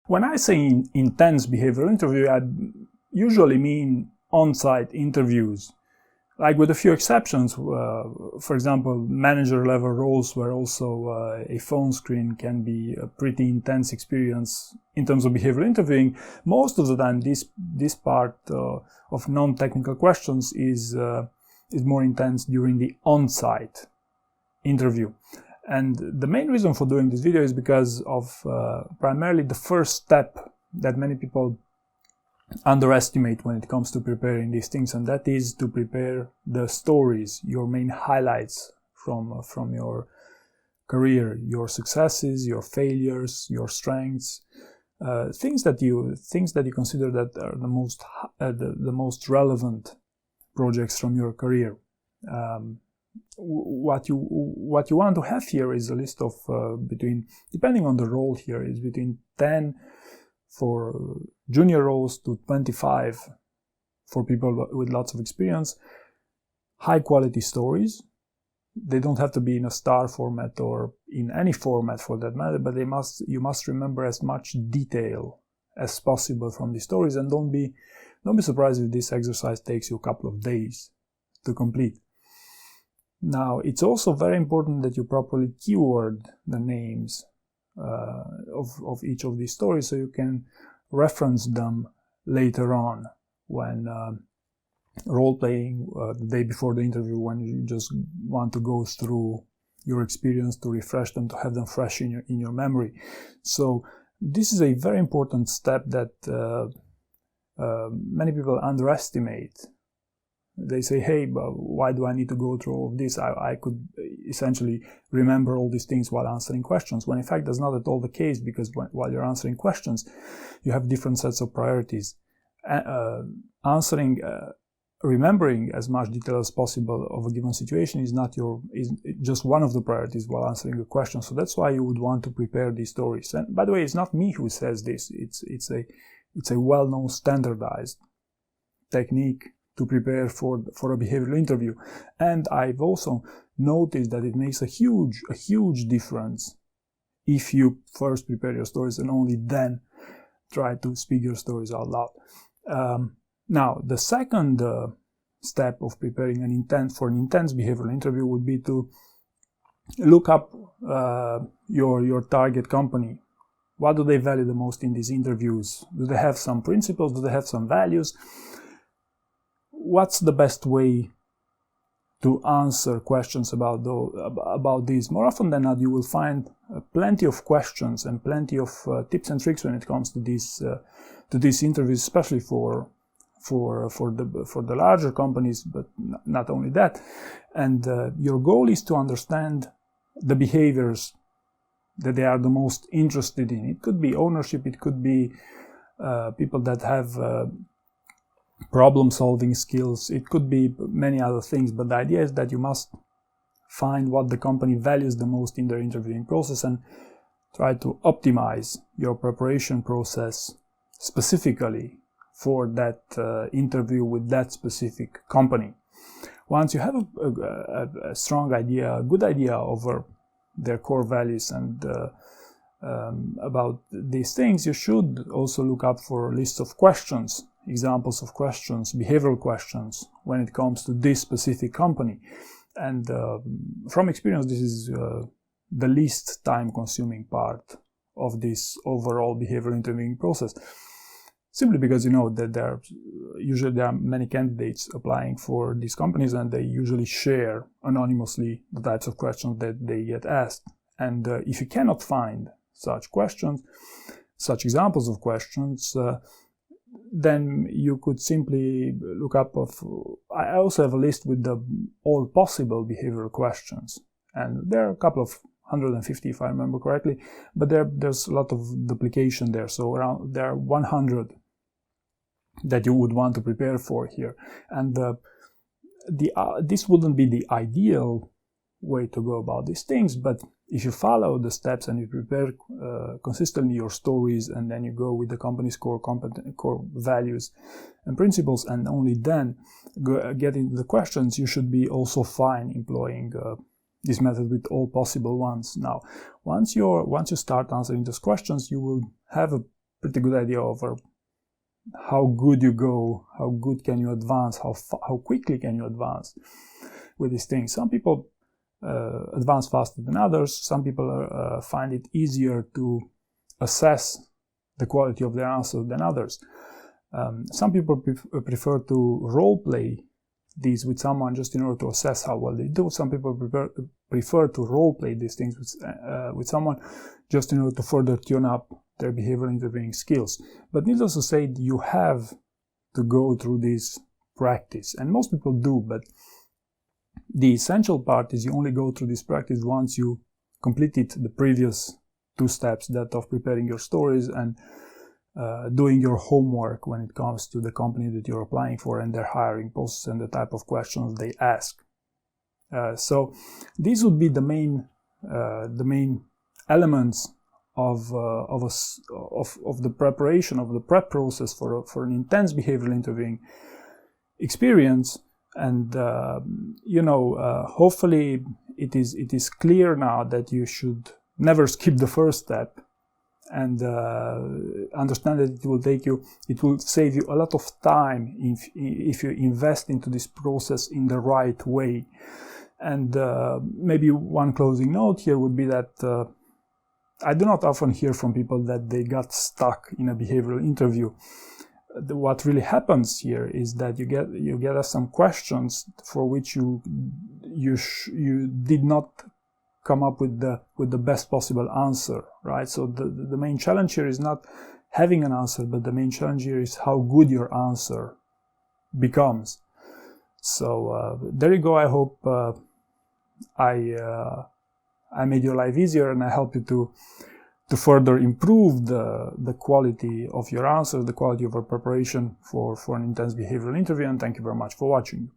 When I say intense behavioral interview, I usually mean on-site interviews. Like with a few exceptions, for example, manager-level roles where also a phone screen can be a pretty intense experience in terms of behavioral interviewing. Most of the time, this part of non-technical questions is more intense during the on-site interview. And the main reason for doing this video is because of primarily the first step that many people underestimate when it comes to preparing these things, and that is to prepare the stories, your main highlights from your career, your successes, your failures, your strengths, things that you consider that are the most relevant projects from your career. What you want to have here is a list of depending on the role here, is between 10 for junior roles to 25 for people with lots of experience. High quality stories. They don't have to be in a star format or in any format for that matter, but you must remember as much detail as possible from the stories, and don't be surprised if this exercise takes you a couple of days to complete. Now, it's also very important that you properly keyword the names of each of these stories, so you can reference them later on when role-playing the day before the interview, when you just want to go through your experience to refresh them, to have them fresh in your memory. So this is a very important step that many people underestimate. They say, hey, but why do I need to go through all of this? I could essentially remember all these things while answering questions, when in fact that's not at all the case, because while you're answering questions, you have different sets of priorities. Remembering as much detail as possible of a given situation is just one of the priorities while answering a question. So that's why you would want to prepare these stories. And by the way, it's not me who says this. It's a well-known standardized technique to prepare for a behavioral interview. And I've also noticed that it makes a huge difference if you first prepare your stories and only then try to speak your stories out loud. Now, the second step of preparing for an intense behavioral interview would be to look up your target company. What do they value the most in these interviews? Do they have some principles? Do they have some values? What's the best way to answer questions about these? More often than not, you will find plenty of questions and plenty of tips and tricks when it comes to these interviews, especially for the larger companies, but not only that. And your goal is to understand the behaviors that they are the most interested in. It could be ownership, it could be people that have problem-solving skills, it could be many other things, but the idea is that you must find what the company values the most in their interviewing process and try to optimize your preparation process specifically for that interview with that specific company. Once you have a strong idea, a good idea over their core values and about these things, you should also look up for lists of questions, examples of questions, behavioral questions when it comes to this specific company. And from experience, this is the least time-consuming part of this overall behavioral interviewing process. Simply because you know that there are many candidates applying for these companies, and they usually share anonymously the types of questions that they get asked. And if you cannot find such questions, such examples of questions, then you could simply look up I also have a list with all possible behavioral questions, and there are a couple of 150 if I remember correctly, but there's a lot of duplication there, so there are 100 that you would want to prepare for here. And this wouldn't be the ideal way to go about these things, but if you follow the steps and you prepare consistently your stories, and then you go with the company's core values and principles, and only then get into the questions, you should be also fine employing this method with all possible ones. Now, once you start answering those questions, you will have a pretty good idea over how good you go, how good can you advance, how quickly can you advance with these things. Some people advance faster than others. Some people find it easier to assess the quality of their answers than others. Some people prefer to role play these with someone just in order to assess how well they do. Some people prefer to role play these things with someone just in order to further tune up their behavioral interviewing skills. But needless to say, you have to go through this practice, and most people do, but the essential part is you only go through this practice once you completed the previous 2 steps, that of preparing your stories and doing your homework when it comes to the company that you're applying for and their hiring process and the type of questions they ask. So these would be the main elements of the preparation, of the prep process for an intense behavioral interviewing experience. And hopefully it is clear now that you should never skip the first step, and understand that it will save you a lot of time if you invest into this process in the right way. And maybe one closing note here would be that I do not often hear from people that they got stuck in a behavioral interview. What really happens here is that you get some questions for which you did not come up with the best possible answer, right? So the main challenge here is not having an answer, but the main challenge here is how good your answer becomes. So there you go. I hope I made your life easier, and I help you to further improve the quality of your answers, the quality of your preparation for an intense behavioral interview. And thank you very much for watching.